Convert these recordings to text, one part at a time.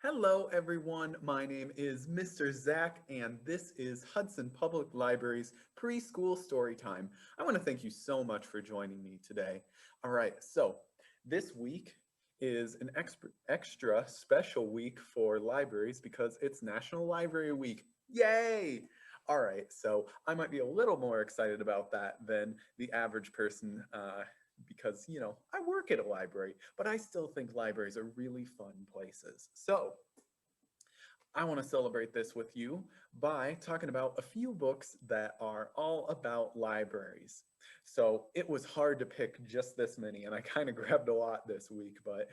Hello, everyone. My name is Mr. Zach, and this is Hudson Public Library's preschool story time. I want to thank you so much for joining me today. All right, so this week is an extra special week for libraries because it's National Library Week. Yay! All right, so I might be a little more excited about that than the average person because, I work at a library, but I still think libraries are really fun places. So I want to celebrate this with you by talking about a few books that are all about libraries. So it was hard to pick just this many, and I kind of grabbed a lot this week. But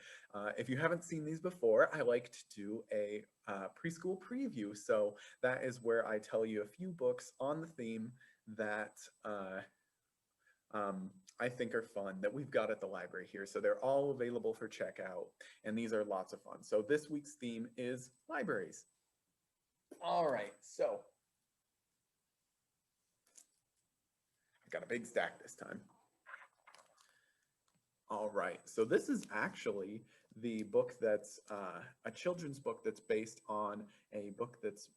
if you haven't seen these before, I like to do a preschool preview. So that is where I tell you a few books on the theme that I think are fun that we've got at the library here. So they're all available for checkout, and these are lots of fun. So this week's theme is libraries. All right, so I've got a big stack this time. All right, so this is actually the book that's a children's book that's based on a book that's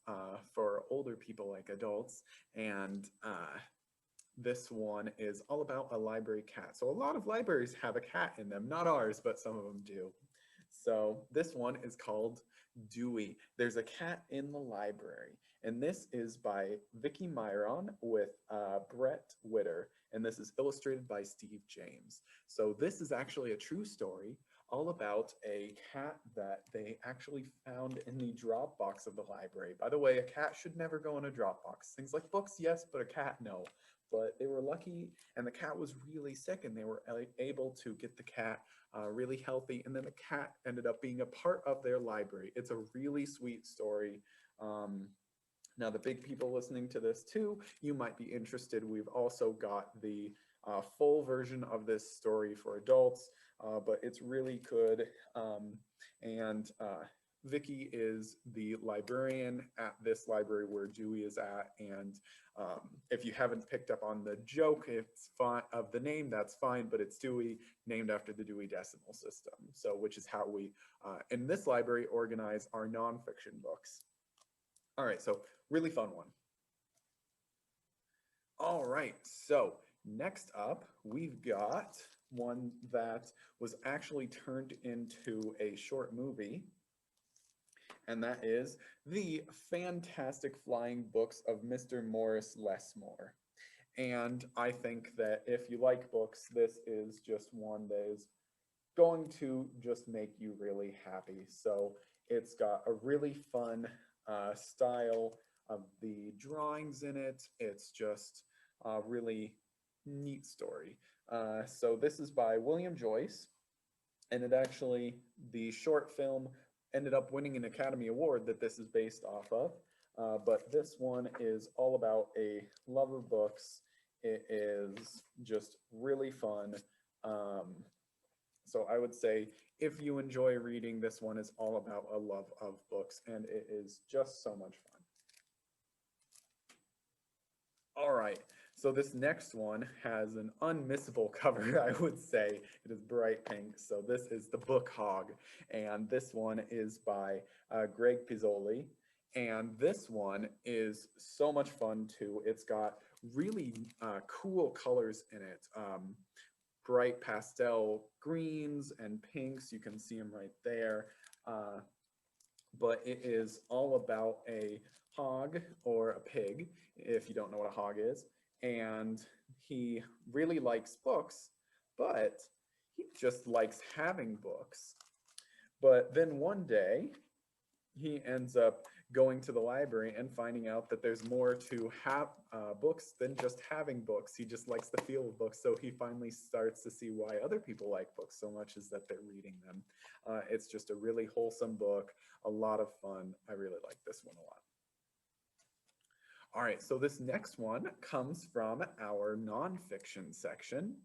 for older people like adults. And this one is all about a library cat. So a lot of libraries have a cat in them, not ours, but some of them do. So this one is called Dewey. There's a cat in the library. And this is by Vicky Myron with Brett Witter. And this is illustrated by Steve James. So this is actually a true story all about a cat that they actually found in the drop box of the library. By the way, a cat should never go in a drop box. Things like books, yes, but a cat, no. But they were lucky, and the cat was really sick, and they were able to get the cat really healthy, and then the cat ended up being a part of their library. It's a really sweet story. Now, the big people listening to this too, you might be interested. We've also got the full version of this story for adults, but it's really good. And Vicky is the librarian at this library where Dewey is at. And if you haven't picked up on the joke, it's fine of the name, that's fine, but it's Dewey, named after the Dewey Decimal System. So, which is how we, in this library, organize our nonfiction books. All right, so really fun one. All right, so next up, we've got one that was actually turned into a short movie, and that is The Fantastic Flying Books of Mr. Morris Lesmore. And I think that if you like books, this is just one that is going to just make you really happy. So it's got a really fun style of the drawings in it. It's just a really neat story. So this is by William Joyce, and it actually, the short film ended up winning an Academy Award that this is based off of. But this one is all about a love of books. It is just really fun. So I would say if you enjoy reading, this one is all about a love of books, and it is just so much fun. All right, so this next one has an unmissable cover, I would say. It is bright pink, so this is The Book Hog, and this one is by Greg Pizzoli. And this one is so much fun too. It's got really cool colors in it. Bright pastel greens and pinks. You can see them right there. But it is all about a hog or a pig, if you don't know what a hog is. And he really likes books, but he just likes having books. But then one day, he ends up going to the library and finding out that there's more to have books than just having books. He just likes the feel of books, so he finally starts to see why other people like books so much is that they're reading them. It's just a really wholesome book, a lot of fun. I really like this one a lot. All right, so this next one comes from our nonfiction section,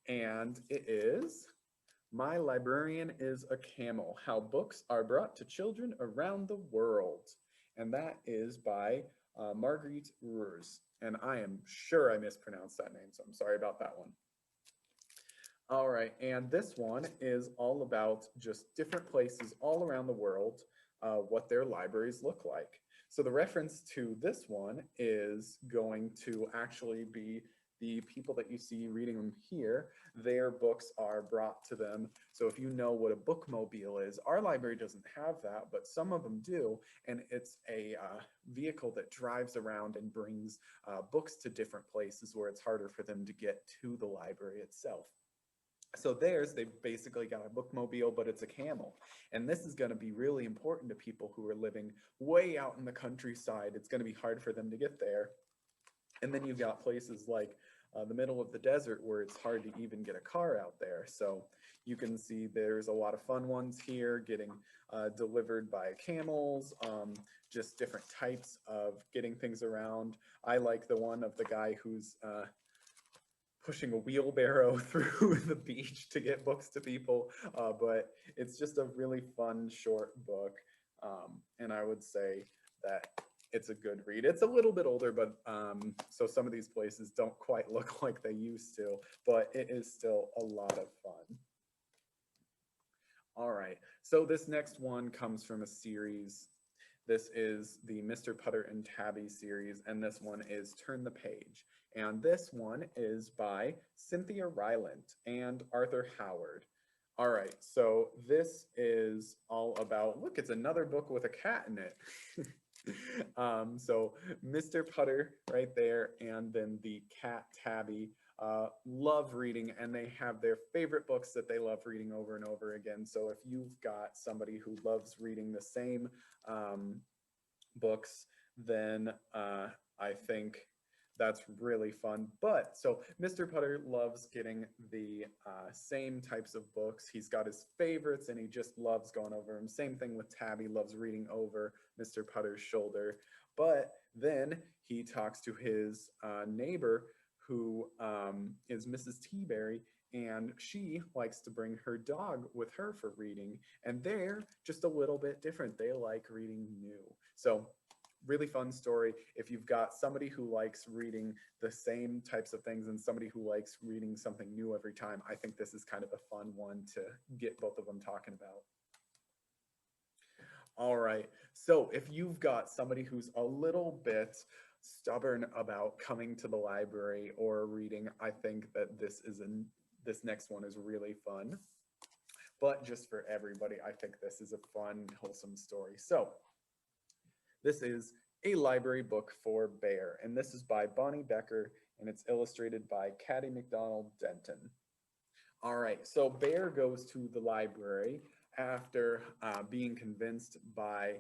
and it is My Librarian is a Camel, How Books Are Brought to Children Around the World. And that is by Marguerite Roers. And I am sure I mispronounced that name, so I'm sorry about that one. All right, and this one is all about just different places all around the world what their libraries look like. So the reference to this one is going to actually be the people that you see reading them here. Their books are brought to them. So if you know what a bookmobile is, our library doesn't have that, but some of them do. And it's a vehicle that drives around and brings books to different places where it's harder for them to get to the library itself. So theirs, they've basically got a bookmobile, but it's a camel. And this is going to be really important to people who are living way out in the countryside. It's going to be hard for them to get there. And then you've got places like the middle of the desert where it's hard to even get a car out there. So you can see there's a lot of fun ones here getting delivered by camels, just different types of getting things around. I like the one of the guy who's pushing a wheelbarrow through the beach to get books to people, but it's just a really fun short book, and I would say that it's a good read. It's a little bit older, but so some of these places don't quite look like they used to, but it is still a lot of fun. All right, so this next one comes from a series. This is the Mr. Putter and Tabby series, and this one is Turn the Page. And this one is by Cynthia Rylant and Arthur Howard. All right, so this is all about, look, it's another book with a cat in it. So Mr. Putter right there, and then the cat Tabby love reading, and they have their favorite books that they love reading over and over again. So if you've got somebody who loves reading the same books, then I think that's really fun. But so Mr. Putter loves getting the same types of books. He's got his favorites and he just loves going over them. Same thing with Tabby, loves reading over Mr. Putter's shoulder. But then he talks to his neighbor who is Mrs. Teaberry, and she likes to bring her dog with her for reading, and they're just a little bit different. They like reading new. So really fun story. If you've got somebody who likes reading the same types of things and somebody who likes reading something new every time, I think this is kind of a fun one to get both of them talking about. All right, so if you've got somebody who's a little bit stubborn about coming to the library or reading, I think that this next one is really fun. But just for everybody, I think this is a fun, wholesome story. So this is a library book for Bear, and this is by Bonnie Becker, and it's illustrated by Caddy McDonald Denton. All right, so Bear goes to the library after being convinced by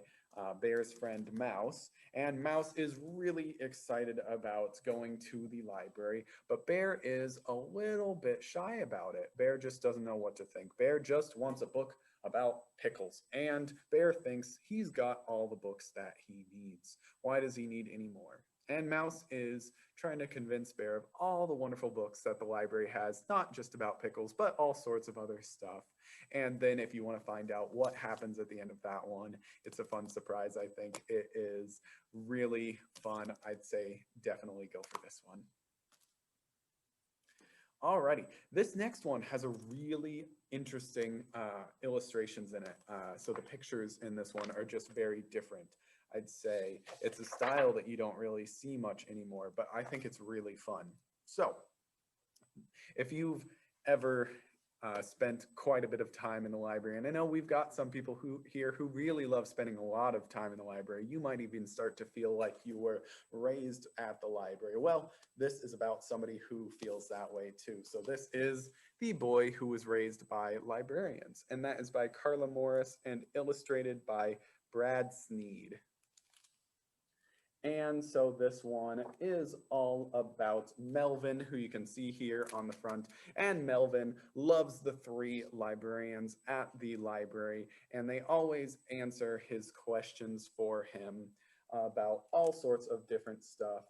Bear's friend Mouse, and Mouse is really excited about going to the library, but Bear is a little bit shy about it. Bear just doesn't know what to think. Bear just wants a book about pickles, and Bear thinks he's got all the books that he needs. Why does he need any more? And Mouse is trying to convince Bear of all the wonderful books that the library has, not just about pickles, but all sorts of other stuff. And then if you want to find out what happens at the end of that one, it's a fun surprise, I think. It is really fun. I'd say definitely go for this one. Alrighty, this next one has a really interesting illustrations in it. So the pictures in this one are just very different. I'd say it's a style that you don't really see much anymore, but I think it's really fun. So if you've ever spent quite a bit of time in the library, and I know we've got some people here who really love spending a lot of time in the library. You might even start to feel like you were raised at the library. Well, this is about somebody who feels that way too. So this is The Boy Who Was Raised by Librarians, and that is by Carla Morris and illustrated by Brad Sneed. And so this one is all about Melvin, who you can see here on the front. And Melvin loves the three librarians at the library, and they always answer his questions for him about all sorts of different stuff.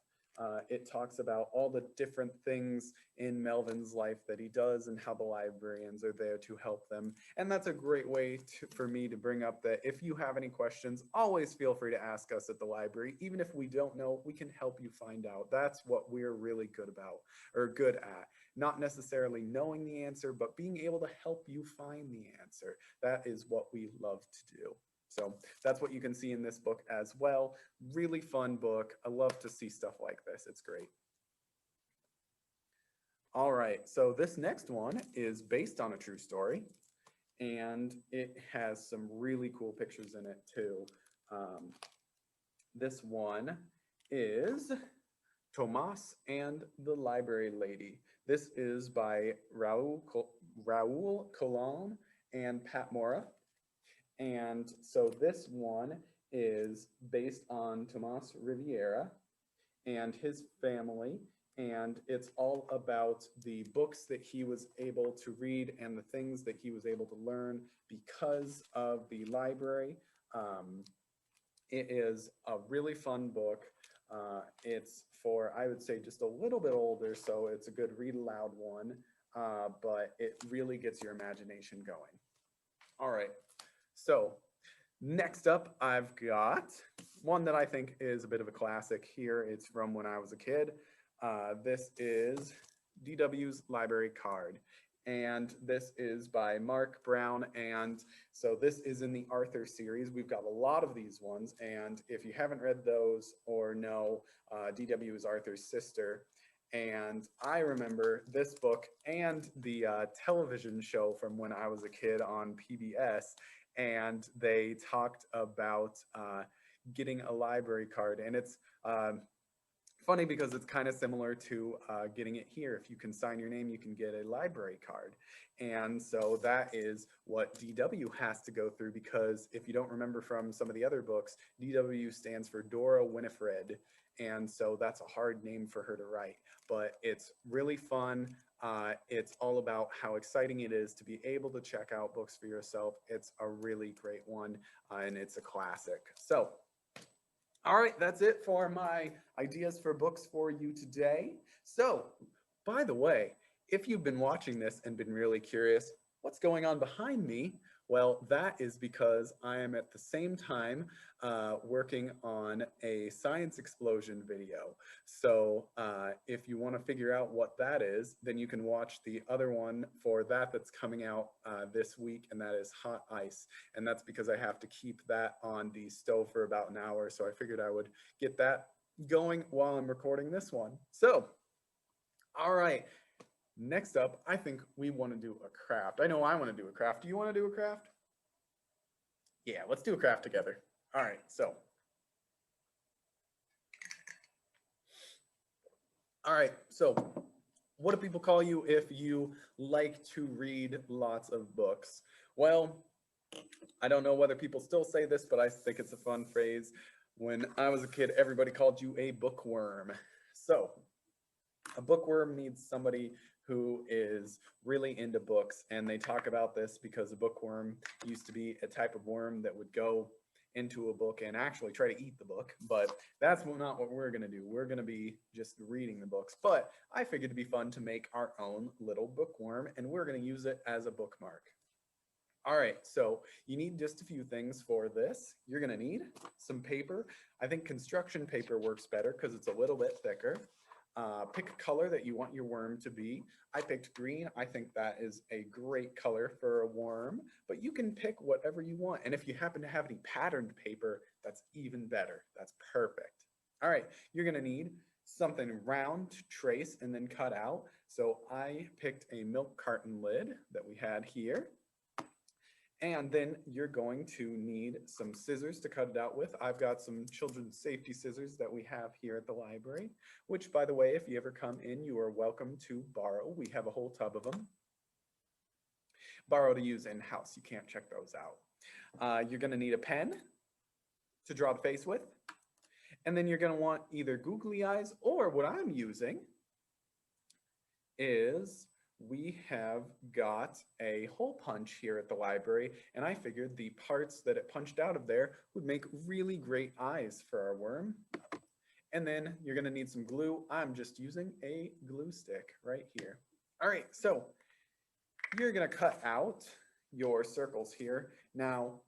It talks about all the different things in Melvin's life that he does and how the librarians are there to help them. And that's a great way for me to bring up that if you have any questions, always feel free to ask us at the library. Even if we don't know, we can help you find out. That's what we're really good about, or good at. Not necessarily knowing the answer, but being able to help you find the answer. That is what we love to do. So that's what you can see in this book as well. Really fun book. I love to see stuff like this. It's great. All right, so this next one is based on a true story, and it has some really cool pictures in it too. Um, this one is Tomas and the Library Lady. This is by Raul Colon and Pat Mora. And so this one is based on Tomas Riviera and his family. And it's all about the books that he was able to read and the things that he was able to learn because of the library. It is a really fun book. It's for, I would say, just a little bit older, so it's a good read aloud one, but it really gets your imagination going. All right, so next up, I've got one that I think is a bit of a classic here. It's from when I was a kid. This is DW's Library Card. And this is by Mark Brown. And so this is in the Arthur series. We've got a lot of these ones. And if you haven't read those or know, DW is Arthur's sister. And I remember this book and the television show from when I was a kid on PBS. And they talked about getting a library card. And it's funny because it's kind of similar to getting it here. If you can sign your name, you can get a library card. And so that is what DW has to go through, because if you don't remember from some of the other books, DW stands for Dora Winifred. And so that's a hard name for her to write, but it's really fun. It's all about how exciting it is to be able to check out books for yourself. It's a really great one, and it's a classic. So all right, that's it for my ideas for books for you today. So, by the way, if you've been watching this and been really curious, what's going on behind me? Well, that is because I am at the same time working on a science explosion video. So if you want to figure out what that is, then you can watch the other one for that that's coming out this week, and that is Hot Ice. And that's because I have to keep that on the stove for about an hour. So I figured I would get that going while I'm recording this one. So, all right. Next up, I think we want to do a craft. I know I want to do a craft. Do you want to do a craft? Yeah, let's do a craft together. All right, so. All right, so what do people call you if you like to read lots of books? Well, I don't know whether people still say this, but I think it's a fun phrase. When I was a kid, everybody called you a bookworm. So a bookworm means somebody who is really into books, and they talk about this because a bookworm used to be a type of worm that would go into a book and actually try to eat the book, but that's not what we're going to do. We're going to be just reading the books, but I figured it'd be fun to make our own little bookworm, and we're going to use it as a bookmark. All right, so you need just a few things for this. You're going to need some paper. I think construction paper works better because it's a little bit thicker. Pick a color that you want your worm to be. I picked green. I think that is a great color for a worm, but you can pick whatever you want. And if you happen to have any patterned paper, that's even better. That's perfect. All right, you're gonna need something round to trace and then cut out. So I picked a milk carton lid that we had here. And then you're going to need some scissors to cut it out with. I've got some children's safety scissors that we have here at the library, which, by the way, if you ever come in, you are welcome to borrow. We have a whole tub of them. Borrow to use in-house. You can't check those out. You're going to need a pen to draw the face with. And then you're going to want either googly eyes, or what I'm using is we have got a hole punch here at the library, and I figured the parts that it punched out of there would make really great eyes for our worm. And then you're going to need some glue. I'm just using a glue stick right here. All right, so you're going to cut out your circles here. Now,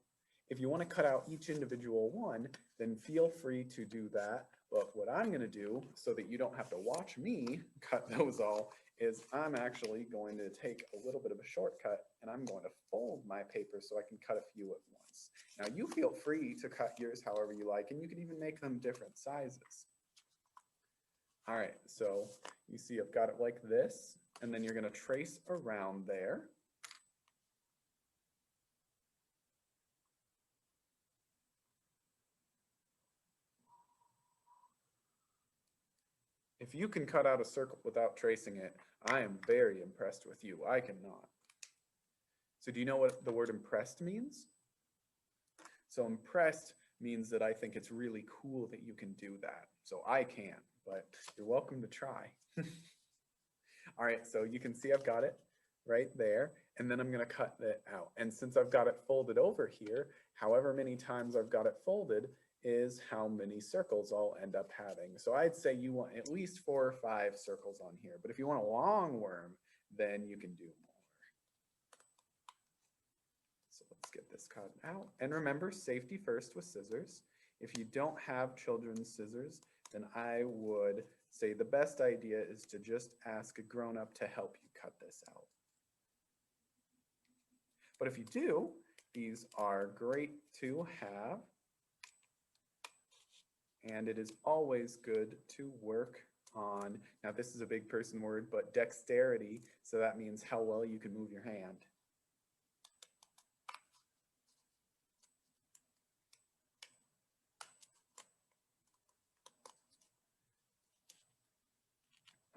if you want to cut out each individual one, then feel free to do that. But what I'm going to do, so that you don't have to watch me cut those all, is I'm actually going to take a little bit of a shortcut and I'm going to fold my paper so I can cut a few at once. Now you feel free to cut yours however you like, and you can even make them different sizes. All right, so you see I've got it like this, and then you're going to trace around there. If you can cut out a circle without tracing it, I am very impressed with you. I cannot. So do you know what the word impressed means? So impressed means that I think it's really cool that you can do that. So I can't, but you're welcome to try. All right, so you can see I've got it right there, and then I'm going to cut it out. And since I've got it folded over here, however many times I've got it folded is how many circles I'll end up having. So I'd say you want at least 4 or 5 circles on here, but if you want a long worm, then you can do more. So let's get this cut out. And remember, safety first with scissors. If you don't have children's scissors, then I would say the best idea is to just ask a grown-up to help you cut this out. But if you do, these are great to have. And it is always good to work on, now this is a big person word, but dexterity, so that means how well you can move your hand.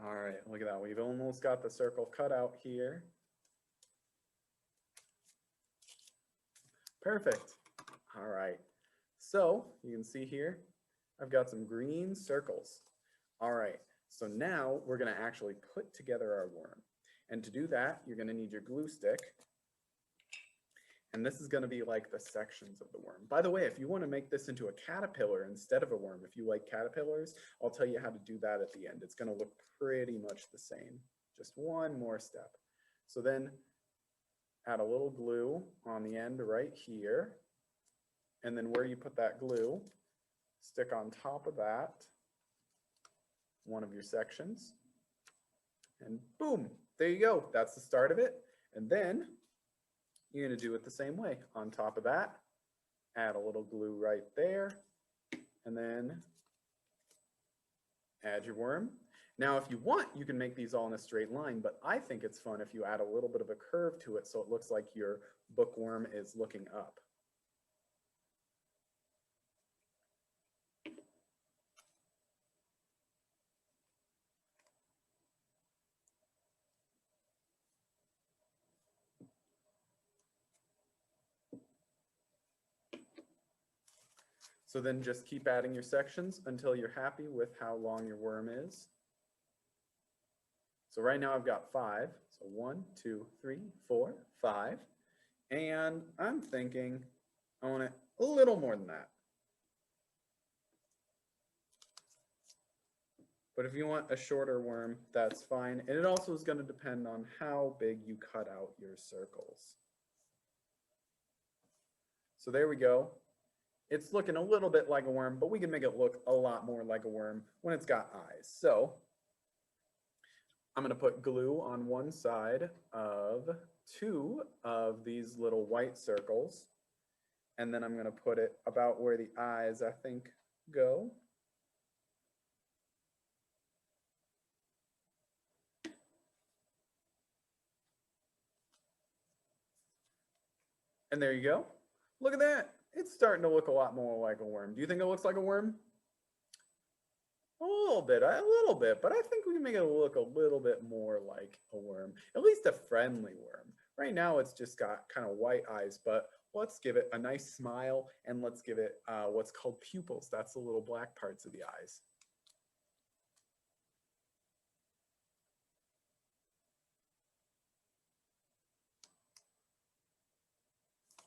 All right, look at that. We've almost got the circle cut out here. Perfect. All right, so you can see here, I've got some green circles. All right, so now we're gonna actually put together our worm. And to do that, you're gonna need your glue stick. And this is gonna be like the sections of the worm. By the way, if you wanna make this into a caterpillar instead of a worm, if you like caterpillars, I'll tell you how to do that at the end. It's gonna look pretty much the same. Just one more step. So then add a little glue on the end right here. And then where you put that glue, stick on top of that one of your sections, and boom, there you go. That's the start of it. And then you're going to do it the same way. On top of that, add a little glue right there, and then add your worm. Now, if you want, you can make these all in a straight line, but I think it's fun if you add a little bit of a curve to it so it looks like your bookworm is looking up. So then just keep adding your sections until you're happy with how long your worm is. So right now I've got 5. So 1, 2, 3, 4, 5. And I'm thinking I want it a little more than that. But if you want a shorter worm, that's fine. And it also is going to depend on how big you cut out your circles. So there we go. It's looking a little bit like a worm, but we can make it look a lot more like a worm when it's got eyes. So I'm going to put glue on one side of 2 of these little white circles. And then I'm going to put it about where the eyes, I think, go. And there you go. Look at that. It's starting to look a lot more like a worm. Do you think it looks like a worm? A little bit, but I think we can make it look a little bit more like a worm, at least a friendly worm. Right now it's just got kind of white eyes, but let's give it a nice smile and let's give it what's called pupils. That's the little black parts of the eyes.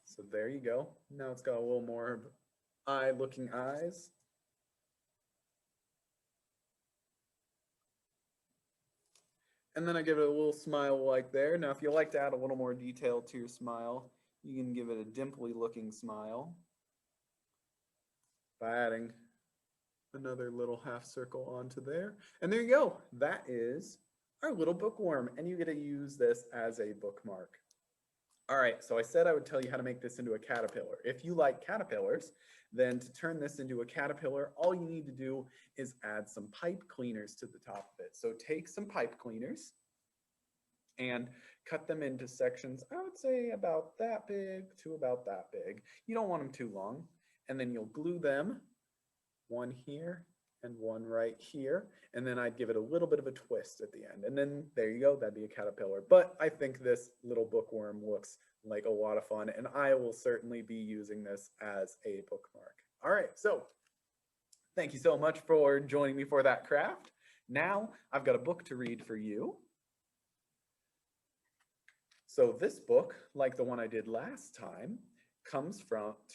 So there you go. Now it's got a little more eye-looking eyes. And then I give it a little smile like there. Now, if you like to add a little more detail to your smile, you can give it a dimply looking smile by adding another little half circle onto there. And there you go. That is our little bookworm, and you get to use this as a bookmark. All right, so I said I would tell you how to make this into a caterpillar. If you like caterpillars, then to turn this into a caterpillar, all you need to do is add some pipe cleaners to the top of it. So take some pipe cleaners and cut them into sections, I would say about that big to about that big. You don't want them too long. And then you'll glue them, one here and one right here. And then I'd give it a little bit of a twist at the end. And then there you go, that'd be a caterpillar. But I think this little bookworm looks like a lot of fun, and I will certainly be using this as a bookmark. All right, so thank you so much for joining me for that craft. Now I've got a book to read for you. So this book, like the one I did last time, comes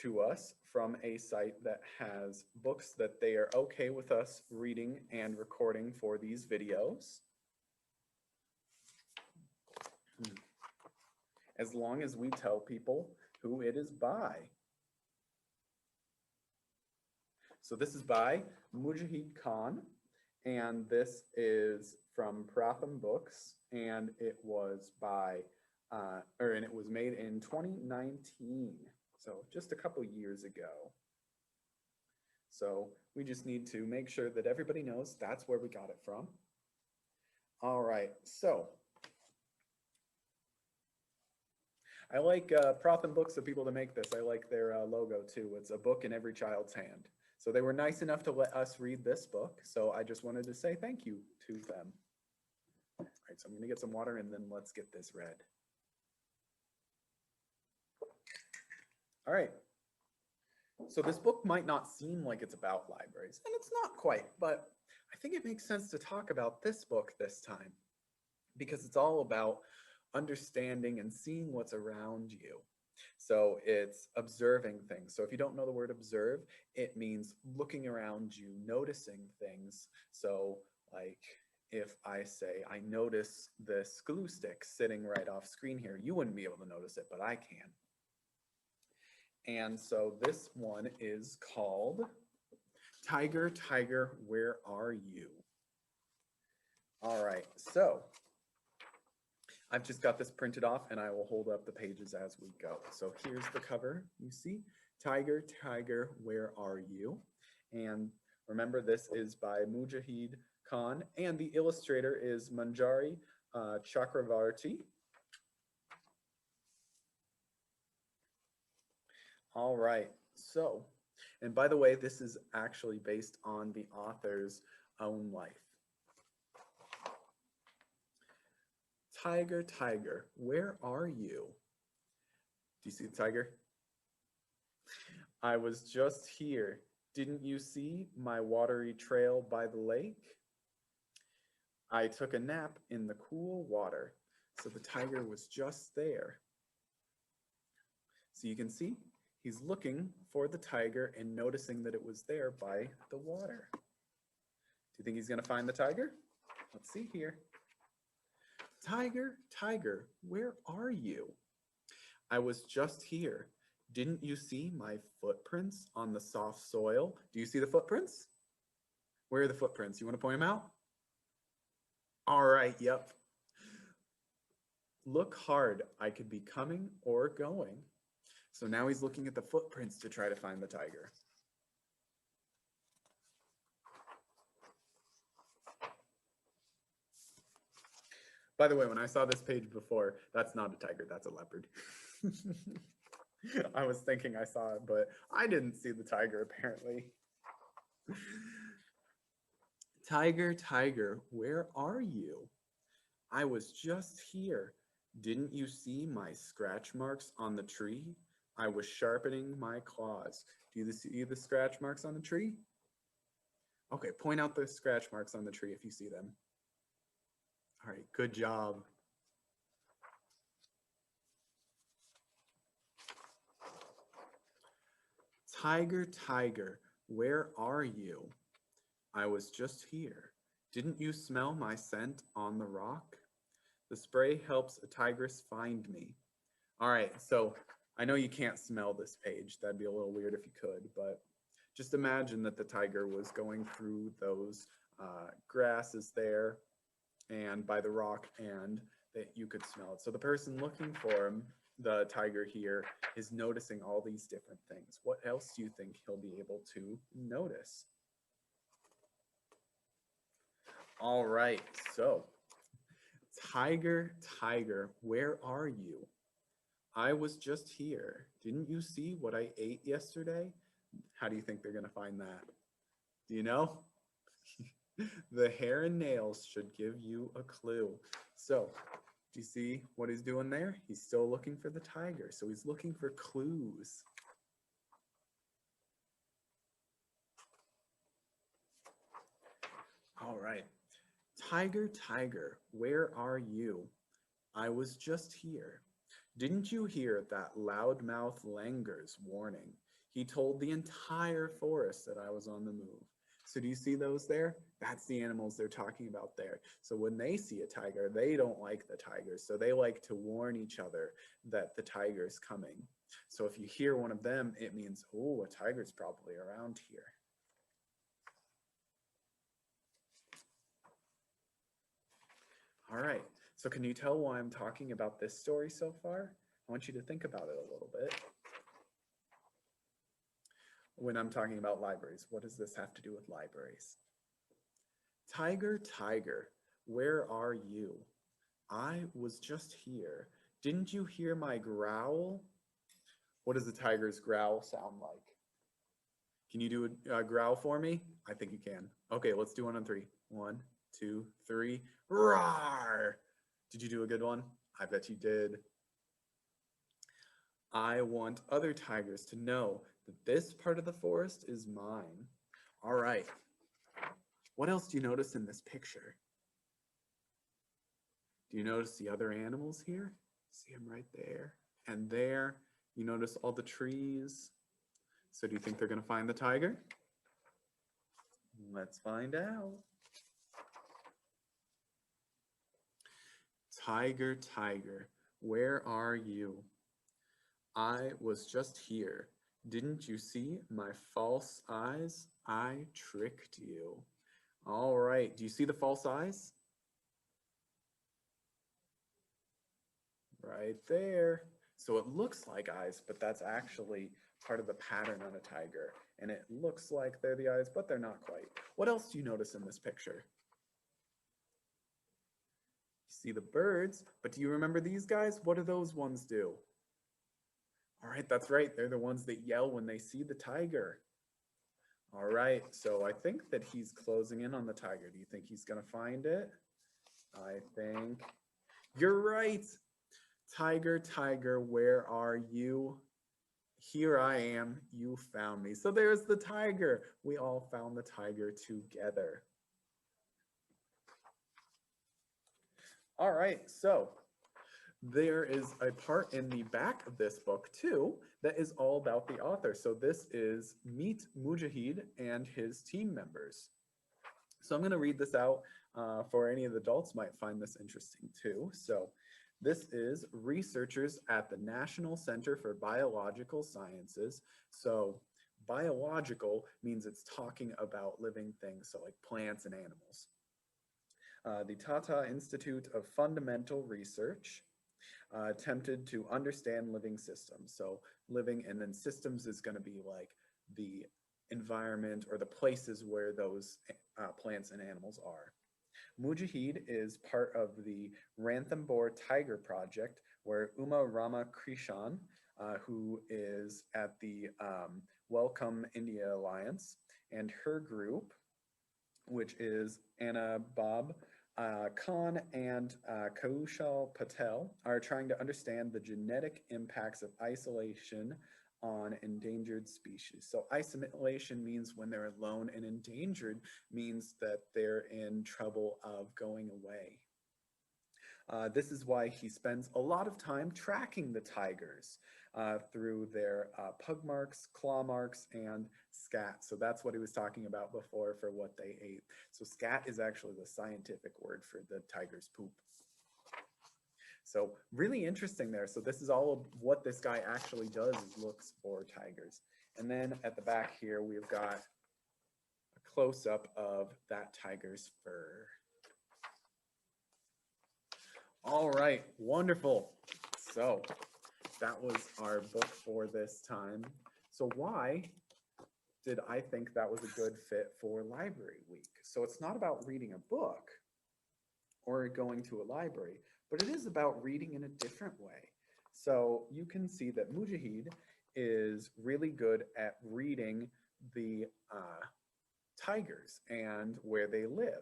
to us from a site that has books that they are okay with us reading and recording for these videos. As long as we tell people who it is by. So this is by Mujahid Khan, and this is from Pratham Books, and it was by, and it was made in 2019, so just a couple years ago. So we just need to make sure that everybody knows that's where we got it from. All right, so I like Pratham Books, the people that make this. I like their logo too. It's a book in every child's hand. So they were nice enough to let us read this book. So I just wanted to say thank you to them. All right, so I'm gonna get some water and then let's get this read. All right. So this book might not seem like it's about libraries, and it's not quite, but I think it makes sense to talk about this book this time because it's all about understanding and seeing what's around you. So it's observing things. So if you don't know the word observe, it means looking around you, noticing things. So like if I say, I notice this glue stick sitting right off screen here, you wouldn't be able to notice it, but I can. And so this one is called Tiger, Tiger, Where Are You? All right, so I've just got this printed off and I will hold up the pages as we go. So here's the cover, you see, Tiger, Tiger, Where Are You? And remember, this is by Mujahid Khan, and the illustrator is Manjari Chakravarti. All right, so, and by the way, this is actually based on the author's own life. Tiger, tiger, where are you? Do you see the tiger? I was just here. Didn't you see my watery trail by the lake? I took a nap in the cool water. So the tiger was just there. So you can see he's looking for the tiger and noticing that it was there by the water. Do you think he's going to find the tiger? Let's see here. Tiger, tiger, where are you? I was just here. Didn't you see my footprints on the soft soil? Do you see the footprints? Where are the footprints? You want to point them out? All right, yep. Look hard. I could be coming or going. So now he's looking at the footprints to try to find the tiger. By the way, when I saw this page before, that's not a tiger, that's a leopard. I was thinking I saw it, but I didn't see the tiger apparently. Tiger, tiger, where are you? I was just here. Didn't you see my scratch marks on the tree? I was sharpening my claws. Do you see the scratch marks on the tree? Okay, point out the scratch marks on the tree if you see them. All right, good job. Tiger, tiger, where are you? I was just here. Didn't you smell my scent on the rock? The spray helps a tigress find me. All right, so I know you can't smell this page. That'd be a little weird if you could, but just imagine that the tiger was going through those grasses there, and by the rock, and that you could smell it. So the person looking for him, the tiger here, is noticing all these different things. What else do you think he'll be able to notice? All right, so tiger, tiger, where are you? I was just here. Didn't you see what I ate yesterday? How do you think they're going to find that? Do you know? The hair and nails should give you a clue. So, do you see what he's doing there? He's still looking for the tiger. So he's looking for clues. All right. Tiger, tiger, where are you? I was just here. Didn't you hear that loudmouth languor's warning? He told the entire forest that I was on the move. So do you see those there? That's the animals they're talking about there. So when they see a tiger, they don't like the tiger. So they like to warn each other that the tiger's coming. So if you hear one of them, it means, oh, a tiger's probably around here. All right. So can you tell why I'm talking about this story so far? I want you to think about it a little bit. When I'm talking about libraries, what does this have to do with libraries? Tiger, tiger, where are you? I was just here. Didn't you hear my growl? What does the tiger's growl sound like? Can you do a growl for me? I think you can. Okay, let's do one on three. 1, 2, 3. Roar! Did you do a good one? I bet you did. I want other tigers to know that this part of the forest is mine. All right. What else do you notice in this picture? Do you notice the other animals here? See them right there and there. You notice all the trees. So do you think they're going to find the tiger? Let's find out. Tiger, tiger, where are you? I was just here. Didn't you see my false eyes? I tricked you. All right, do you see the false eyes? Right there. So it looks like eyes, but that's actually part of the pattern on a tiger. And it looks like they're the eyes, but they're not quite. What else do you notice in this picture? You see the birds, but do you remember these guys? What do those ones do? All right, that's right. They're the ones that yell when they see the tiger. All right, so I think that he's closing in on the tiger. Do you think he's going to find it? I think you're right. Tiger, tiger, where are you? Here I am, you found me. So there's the tiger. We all found the tiger together. All right, so there is a part in the back of this book too that is all about the author. So this is Meet Mujahid and his team members. So I'm going to read this out for any of the adults might find this interesting too. So this is researchers at the National Center for Biological Sciences. So biological means it's talking about living things, so like plants and animals. The Tata Institute of Fundamental Research attempted to understand living systems. So living, and then systems is going to be like the environment or the places where those plants and animals are. Mujahid is part of the Ranthambore Tiger Project, where Uma Rama Krishan, who is at the Welcome India Alliance, and her group, which is Anna Bob Khan and Kaushal Patel, are trying to understand the genetic impacts of isolation on endangered species. So isolation means when they're alone, and endangered means that they're in trouble of going away. This is why he spends a lot of time tracking the tigers through their pug marks, claw marks, and scat. So that's what he was talking about before for what they ate. So scat is actually the scientific word for the tiger's poop. So really interesting there. So this is all of what this guy actually does, is looks for tigers. And then at the back here, we've got a close-up of that tiger's fur. All right, wonderful. So that was our book for this time. So why did I think that was a good fit for library week? So it's not about reading a book or going to a library, but it is about reading in a different way. So you can see that Mujahid is really good at reading the tigers and where they live.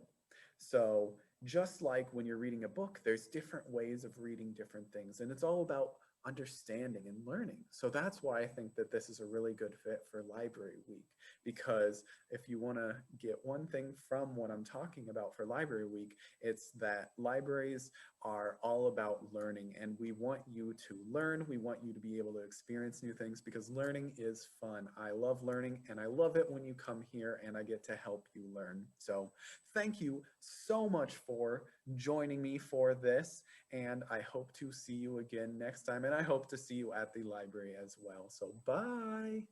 So just like when you're reading a book, there's different ways of reading different things, and it's all about understanding and learning. So that's why I think that this is a really good fit for library week, because if you want to get one thing from what I'm talking about for library week, it's that libraries are all about learning, and we want you to learn. We want you to be able to experience new things because learning is fun. I love learning, and I love it when you come here and I get to help you learn. So thank you so much for joining me for this, and I hope to see you again next time, and I hope to see you at the library as well. So bye.